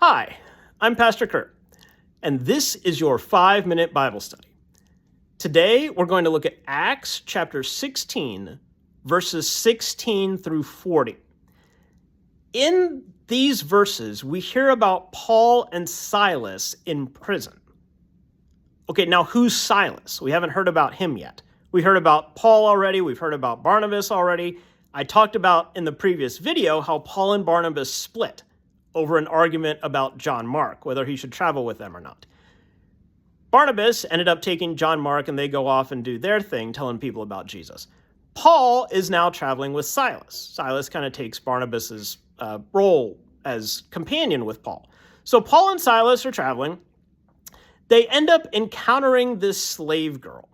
Hi, I'm Pastor Kurt, and this is your 5-minute Bible study. Today, we're going to look at Acts chapter 16, verses 16 through 40. In these verses, we hear about Paul and Silas in prison. Okay, now who's Silas? We haven't heard about him yet. We heard about Paul already. We've heard about Barnabas already. I talked about in the previous video how Paul and Barnabas split over an argument about John Mark, whether he should travel with them or not. Barnabas ended up taking John Mark and they go off and do their thing, telling people about Jesus. Paul is now traveling with Silas. Silas kind of takes Barnabas's role as companion with Paul. So Paul and Silas are traveling. They end up encountering this slave girl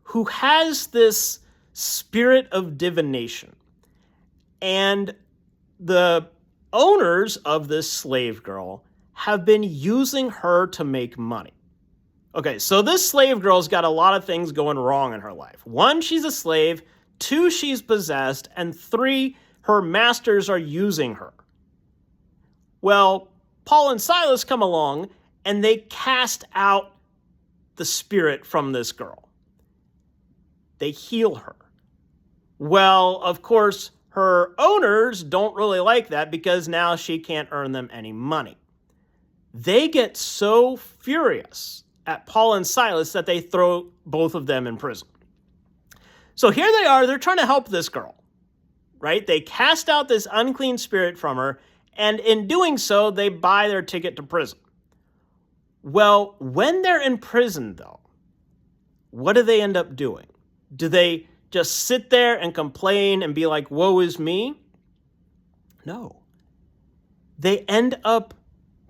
who has this spirit of divination. And the owners of this slave girl have been using her to make money. Okay, so this slave girl's got a lot of things going wrong in her life. 1, she's a slave. 2, she's possessed. And 3, her masters are using her. Well, Paul and Silas come along and they cast out the spirit from this girl. They heal her. Well, of course, her owners don't really like that because now she can't earn them any money. They get so furious at Paul and Silas that they throw both of them in prison. So here they are, they're trying to help this girl, right? They cast out this unclean spirit from her, and in doing so, they buy their ticket to prison. Well, when they're in prison, though, what do they end up doing? Do they just sit there and complain and be like, woe is me? No. They end up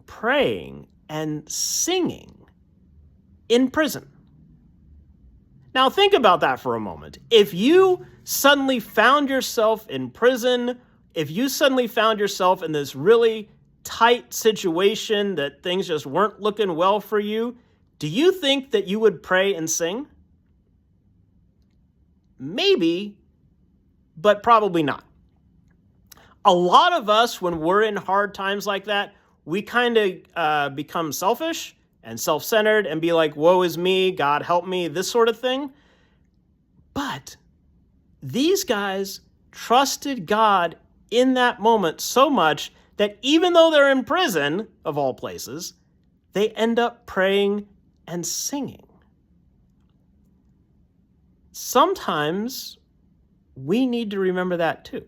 praying and singing in prison. Now think about that for a moment. If you suddenly found yourself in prison, if you suddenly found yourself in this really tight situation that things just weren't looking well for you, do you think that you would pray and sing? Maybe, but probably not. A lot of us, when we're in hard times like that, we kind of become selfish and self-centered and be like, woe is me, God help me, this sort of thing. But these guys trusted God in that moment so much that even though they're in prison, of all places, they end up praying and singing. Sometimes we need to remember that too.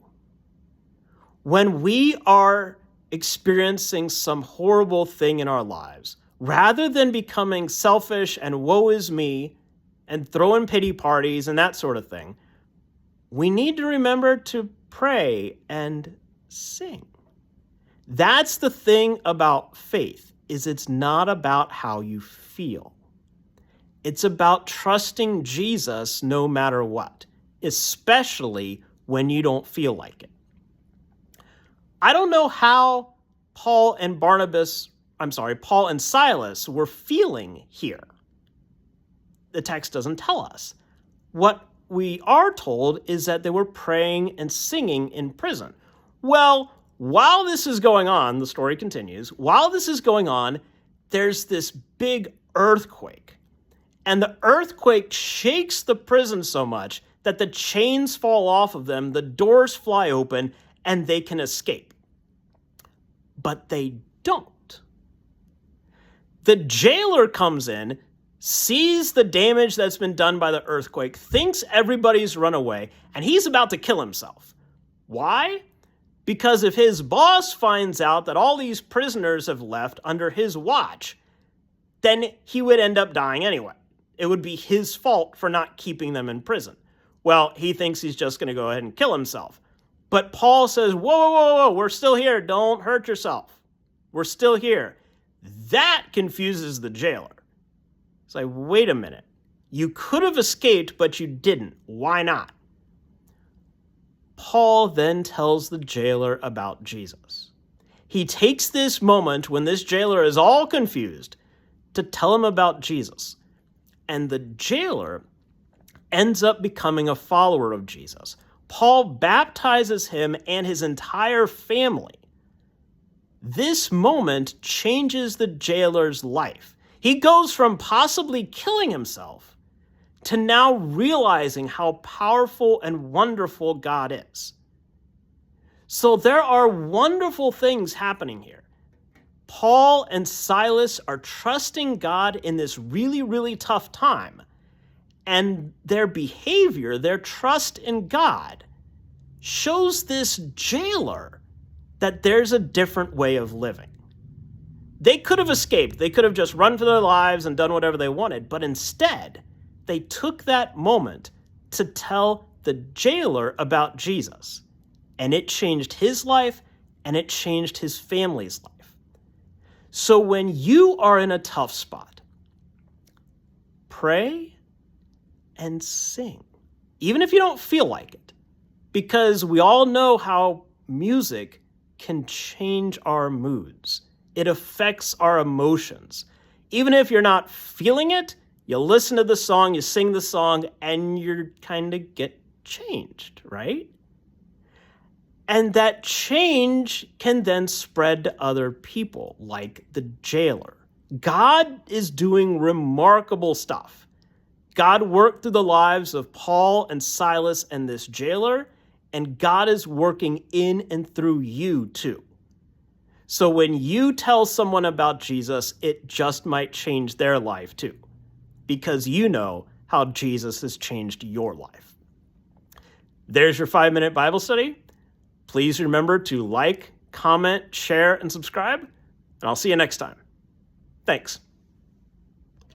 When we are experiencing some horrible thing in our lives, rather than becoming selfish and woe is me and throwing pity parties and that sort of thing, we need to remember to pray and sing. That's the thing about faith, is it's not about how you feel. It's about trusting Jesus no matter what, especially when you don't feel like it. I don't know how Paul and Silas were feeling here. The text doesn't tell us. What we are told is that they were praying and singing in prison. Well, while this is going on, the story continues, while this is going on, there's this big earthquake. And the earthquake shakes the prison so much that the chains fall off of them, the doors fly open, and they can escape. But they don't. The jailer comes in, sees the damage that's been done by the earthquake, thinks everybody's run away, and he's about to kill himself. Why? Because if his boss finds out that all these prisoners have left under his watch, then he would end up dying anyway. It would be his fault for not keeping them in prison. Well, he thinks he's just going to go ahead and kill himself. But Paul says, whoa, we're still here. Don't hurt yourself. We're still here. That confuses the jailer. It's like, wait a minute. You could have escaped, but you didn't. Why not? Paul then tells the jailer about Jesus. He takes this moment when this jailer is all confused to tell him about Jesus. And the jailer ends up becoming a follower of Jesus. Paul baptizes him and his entire family. This moment changes the jailer's life. He goes from possibly killing himself to now realizing how powerful and wonderful God is. So there are wonderful things happening here. Paul and Silas are trusting God in this really, really tough time. And their behavior, their trust in God, shows this jailer that there's a different way of living. They could have escaped. They could have just run for their lives and done whatever they wanted. But instead, they took that moment to tell the jailer about Jesus. And it changed his life, and it changed his family's life. So when you are in a tough spot, pray and sing, even if you don't feel like it, because we all know how music can change our moods. It affects our emotions. Even if you're not feeling it, you listen to the song, you sing the song, and you kind of get changed, right? And that change can then spread to other people, like the jailer. God is doing remarkable stuff. God worked through the lives of Paul and Silas and this jailer, and God is working in and through you too. So when you tell someone about Jesus, it just might change their life too, because you know how Jesus has changed your life. There's your 5-minute Bible study. Please remember to like, comment, share, and subscribe, and I'll see you next time. Thanks.